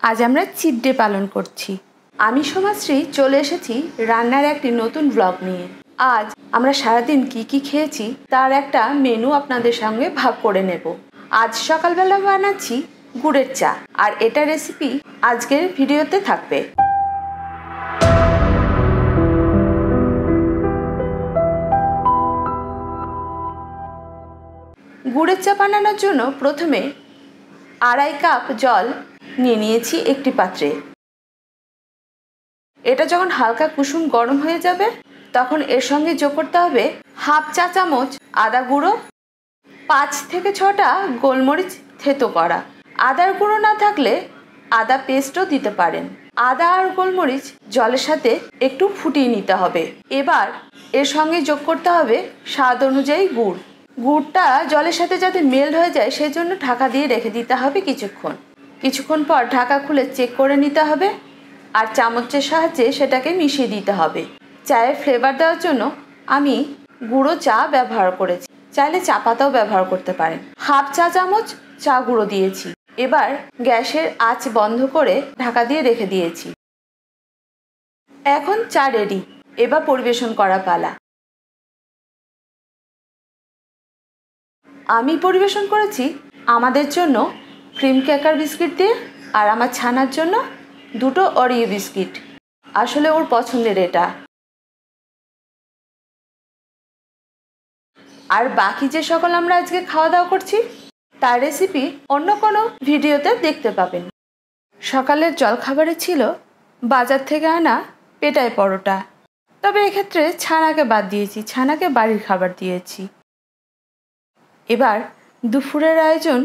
আজ আমরা cheat day পালন করছি। আমি সোমাশ্রী চলে এসেছি রান্নার একটি নতুন ব্লগ নিয়ে। আজ আমরা সারাদিন কি খেয়েছি তার একটা মেনু আপনাদের সঙ্গে ভাগ করে নেব। আজ সকালবেলা বানাচ্ছি গুড়ের চা, আর এটা রেসিপি আজকের ভিডিওতে থাকবে। গুড়ের চা বানানোর জন্য প্রথমে 2.5 কাপ জল নিয়ে নিয়েছি একটি পাত্রে। এটা যখন হালকা কুসুম গরম হয়ে যাবে তখন এর সঙ্গে যোগ করতে হবে হাফ চা চামচ আদা গুঁড়ো, 5 থেকে 6টা গোলমরিচ থেতো করা। আদার গুঁড়ো না থাকলে আদা পেস্টও দিতে পারেন। আদা আর গোলমরিচ জলের সাথে একটু ফুটিয়ে নিতে হবে। এবার এর সঙ্গে যোগ করতে হবে স্বাদ অনুযায়ী গুড়। গুড়টা জলের সাথে যাতে মেল্ট হয়ে যায় সেই জন্য ঢাকা দিয়ে রেখে দিতে হবে কিছুক্ষণ পর ঢাকা খুলে চেক করে নিতে হবে, আর চামচের সাহায্যে সেটাকে মিশিয়ে দিতে হবে। চায়ের ফ্লেভার দেওয়ার জন্য আমি গুঁড়ো চা ব্যবহার করেছি, চাইলে চা পাতাও ব্যবহার করতে পারেন। হাফ চা চামচ চা গুঁড়ো দিয়েছি। এবার গ্যাসের আঁচ বন্ধ করে ঢাকা দিয়ে রেখে দিয়েছি। এখন চা রেডি, এবার পরিবেশন করা পালা। আমি পরিবেশন করেছি আমাদের জন্য ক্রিম ক্র্যাকার বিস্কিট দিয়ে, আর আমার ছানার জন্য 2টো অরিও বিস্কিট। আসলে ওর পছন্দের এটা। আর বাকি যে সকল আমরা আজকে খাওয়া দাওয়া করছি তার রেসিপি অন্য কোনো ভিডিওতে দেখতে পাবেন। সকালের জলখাবারে ছিল বাজার থেকে আনা পেটাই পরোটা, তবে এক্ষেত্রে ছানাকে বাদ দিয়েছি, ছানাকে বাড়ির খাবার দিয়েছি। এবার দুপুরের আয়োজন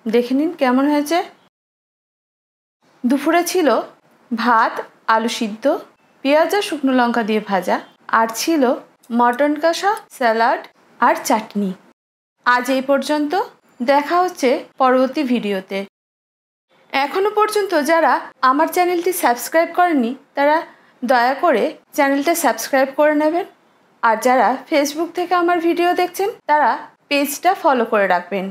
দেখে নিন কেমন হয়েছে। দুপুরে ছিল ভাত, আলু সিদ্ধ, পেঁয়াজ আর শুকনো লঙ্কা দিয়ে ভাজা, আর ছিল মটন কষা, স্যালাড আর চাটনি। আজ এই পর্যন্ত, দেখা হচ্ছে পরবর্তী ভিডিওতে। এখনো পর্যন্ত যারা আমার চ্যানেলটি সাবস্ক্রাইব করেননি তারা দয়া করে চ্যানেলটা সাবস্ক্রাইব করে নেবেন, আর যারা ফেসবুক থেকে আমার ভিডিও দেখছেন তারা পেজটা ফলো করে রাখবেন।